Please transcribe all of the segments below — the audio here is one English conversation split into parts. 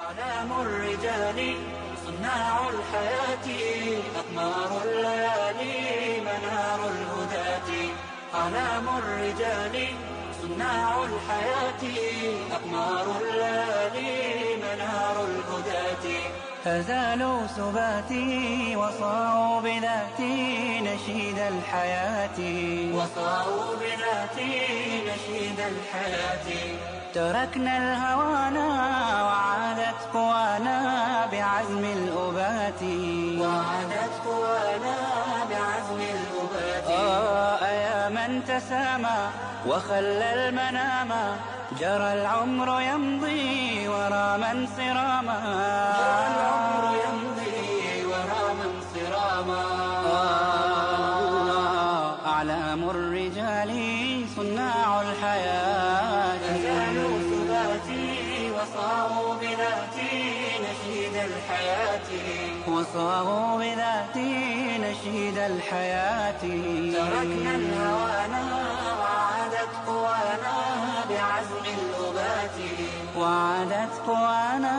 أعلام الرجال صناع الحياة أقمار الليالي منار الهداة. أعلام الرجال صناع الحياة أقمار الليالي منار الهداة. فزالوا سباتي وصاروا بذاتي نشيد الحياة. وصاروا بذاتي نشيد الحياة. تركنا الهوانا وعادت قوانا بعزم الأبات. وعادت قوانا بعزم الأبات. أيا من تسامى وخلى المنام جرى العمر يمضي ورا من صراما. جرى العمر يمضي ورا من صراما. أعلام الرجال صناع الحياة. فزالوا سباتي وصاروا بذاتي نشيد الحياة. وصاروا بذاتي نشيد الحياة. تركنا الهوانا وعادت قوانا بعزم الأبات. وعادت قوانا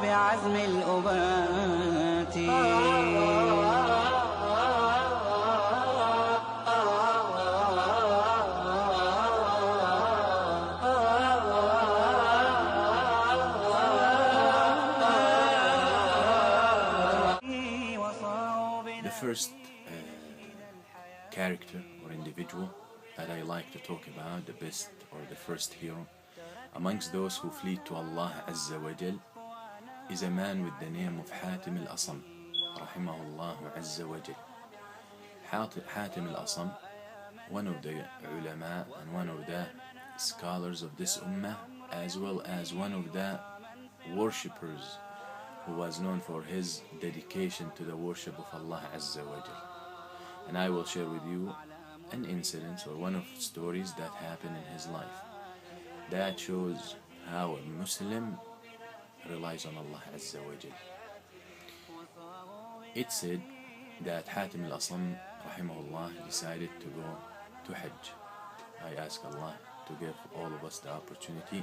بعزم الأبات. The first character or individual that I like to talk about, the best or the first hero amongst those who flee to Allah Azza wa Jal, is a man with the name of Hatem Al-Asum, rahimahullah Azza wa Jal. Hatem Al-Asum, one of the ulama and one of the scholars of this ummah, as well as one of the worshippers who was known for his dedication to the worship of Allah Azza wa Jal. And I will share with you an incident or one of the stories that happened in his life that shows how a Muslim relies on Allah Azza wa Jal. It said that Hatem Al-Asum rahimahullah decided to go to Hajj. I ask Allah to give all of us the opportunity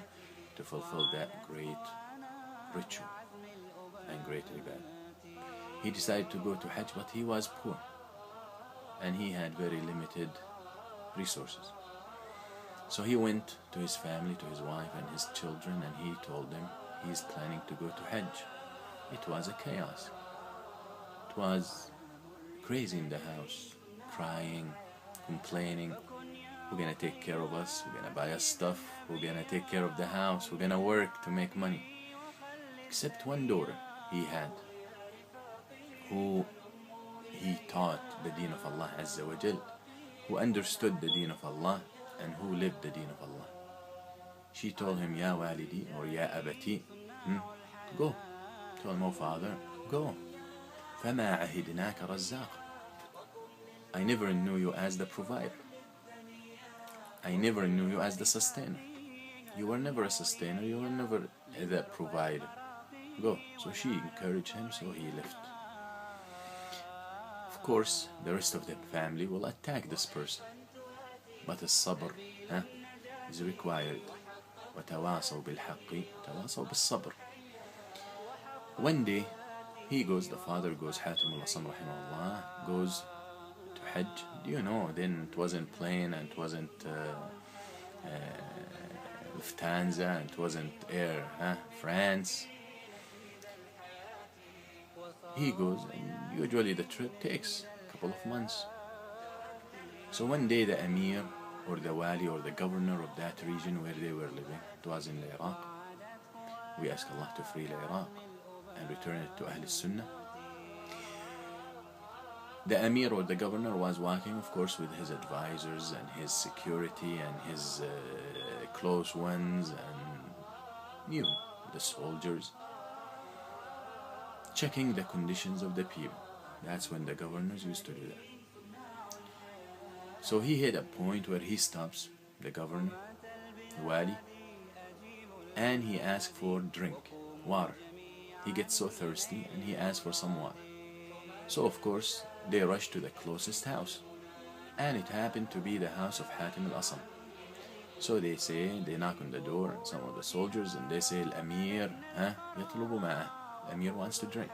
to fulfill that great ritual and great ibadah. He decided to go to Hajj, but he was poor and he had very limited resources. So he went to his family, to his wife and his children, and he told them he's planning to go to Hajj. It was a chaos. It was crazy in the house, crying, complaining. Who's gonna take care of us? Who's gonna buy us stuff? Who's gonna take care of the house? Who's gonna work to make money? Except one daughter he had, who he taught the deen of Allah Azza wa Jal, who understood the deen of Allah and who lived the deen of Allah. She told him, Ya walidi, or Ya abati, go. Told him, oh father, go. فَمَا عَهِدْنَاكَ رَزَّاقًا. I never knew you as the provider. I never knew you as the sustainer. You were never a sustainer, you were never the provider. Go. So she encouraged him, so he left. Of course, the rest of the family will attack this person, but الصبر is required. وتواصوا بالحق تواصوا بالصبر. One day, he goes, the father goes, Hatem Al-Asum rahimahullah, goes to Hajj. Do you know, then it wasn't plane and it wasn't Lufthansa and it wasn't Air France. He goes, and usually the trip takes a couple of months. So one day the Emir or the Wali or the governor of that region where they were living, it was in Iraq. We ask Allah to free Iraq and return it to Ahl Sunnah. The Emir or the governor was walking, of course, with his advisors and his security and his close ones and the soldiers, checking the conditions of the people. That's when the governors used to do that. So he hit a point where he stops, the governor, the wali, and he asks for drink, water. He gets so thirsty and he asks for some water. So of course they rush to the closest house, and it happened to be the house of Hatem Al-Asum. So they say, they knock on the door, some of the soldiers, and they say, Al-Amir, يطلب معه. Amir wants to drink.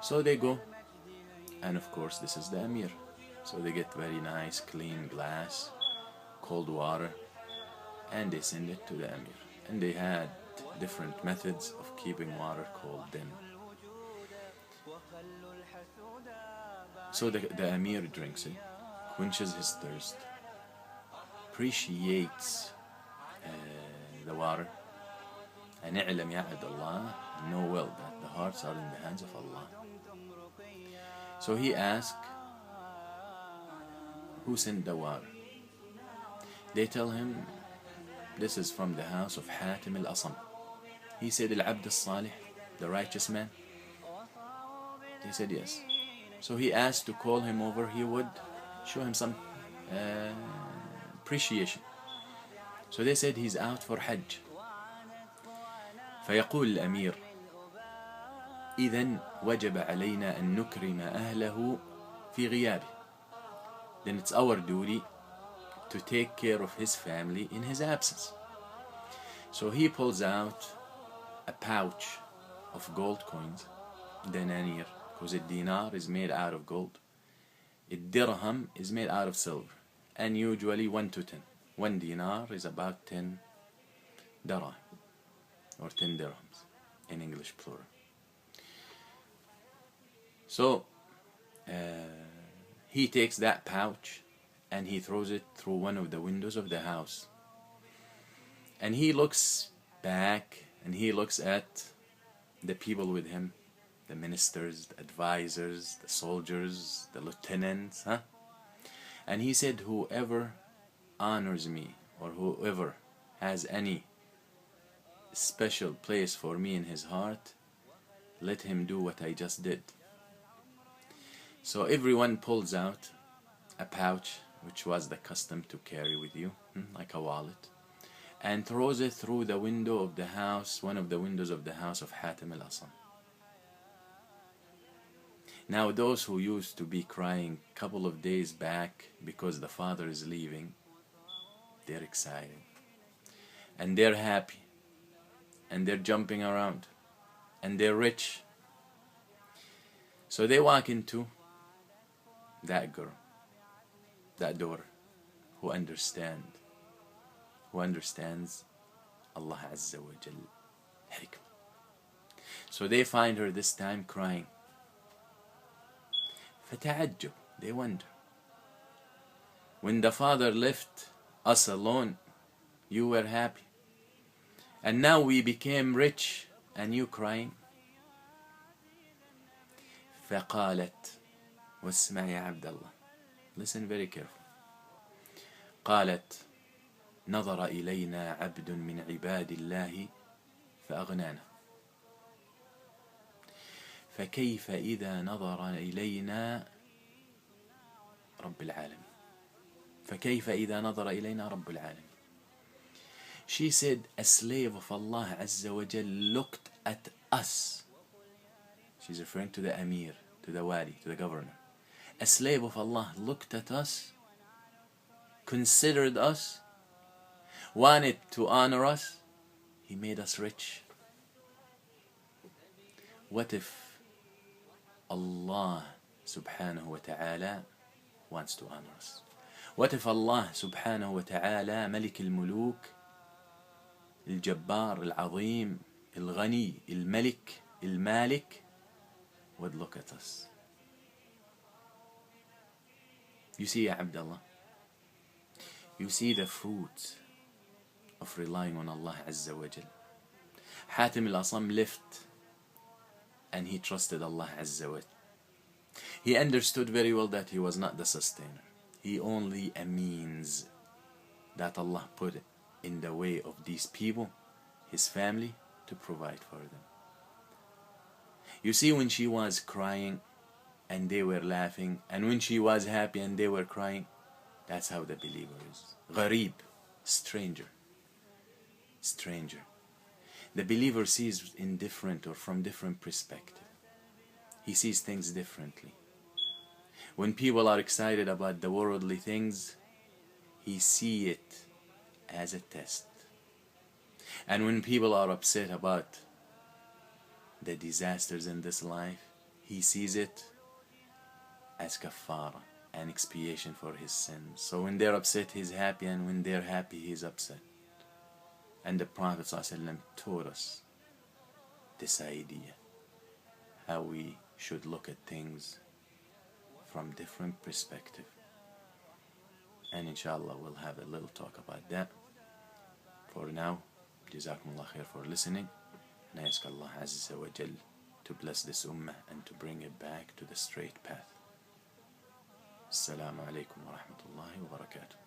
So they go, and of course this is the Amir. So they get very nice, clean glass, cold water, and they send it to the Amir. And they had different methods of keeping water cold then. So the Amir drinks it, quenches his thirst, appreciates the water, and اعلم يا عبد الله, know well that the hearts are in the hands of Allah. So he asked, who sent the water? They tell him, this is from the house of Hatem Al-Asum. He said, Al-Abd Al-Salih, the righteous man? They said yes. So he asked to call him over, he would show him some appreciation. So they said he's out for Hajj. فيقول الأمير إذن وجب علينا أن نكرم أهله في غيابه. Then it's our duty to take care of his family in his absence. So he pulls out a pouch of gold coins, denanir, because a dinar is made out of gold. A dirham is made out of silver, and usually 1 to 10. 1 dinar is about 10 dirham, or 10 dirhams in English plural. So he takes that pouch and he throws it through one of the windows of the house. And he looks back and he looks at the people with him, the ministers, the advisors, the soldiers, the lieutenants, and he said, whoever honors me or whoever has any special place for me in his heart, let him do what I just did. So everyone pulls out a pouch, which was the custom to carry with you, like a wallet, and throws it through the window of the house, one of the windows of the house of Hatem Al-Asum. Now those who used to be crying a couple of days back because the father is leaving, they're excited and they're happy and they're jumping around and they're rich. So they walk into that girl, that daughter, who understands Allah Azza wa Jal hikmah. So they find her this time crying. فتعجب, they wonder. When the father left us alone, you were happy, and now we became rich and you crying. فقالت, واسمع يا عبد الله, listen very carefully. قالت, نظر إلينا عبد من عباد الله فأغنانا فكيف إذا نظر إلينا رب العالمين فكيف إذا نظر إلينا رب العالمين. She said, a slave of Allah Azza wa Jal looked at us. She's referring to the Amir, to the Wali, to the governor. A slave of Allah looked at us, considered us, wanted to honor us. He made us rich. What if Allah subhanahu wa ta'ala wants to honor us? What if Allah subhanahu wa ta'ala, Malik al-Muluk, al-Jabbar, al-Azim, al-Ghani, al-Malik, al-Malik, would look at us? You see, Ya Abdullah, you see the fruit of relying on Allah Azza wa Jal. Hatem Al-Asum left and he trusted Allah Azza wa Jal. He understood very well that he was not the sustainer. He only a means that Allah put in the way of these people, his family, to provide for them. You see, when she was crying and they were laughing, and when she was happy and they were crying, that's how the believer is. Gharib, stranger. Stranger. The believer sees in different or from different perspective. He sees things differently. When people are excited about the worldly things, he sees it as a test. And when people are upset about the disasters in this life, he sees it as kafara, an expiation for his sins. So when they're upset, he's happy, and when they're happy, he's upset. And the Prophet ﷺ taught us this idea, how we should look at things from different perspective. And inshallah we'll have a little talk about that. For now, Jazakumullah khair for listening, and I ask Allah Azza wa Jal to bless this ummah and to bring it back to the straight path. Assalamu alaikum wa rahmatullahi wa barakatuh.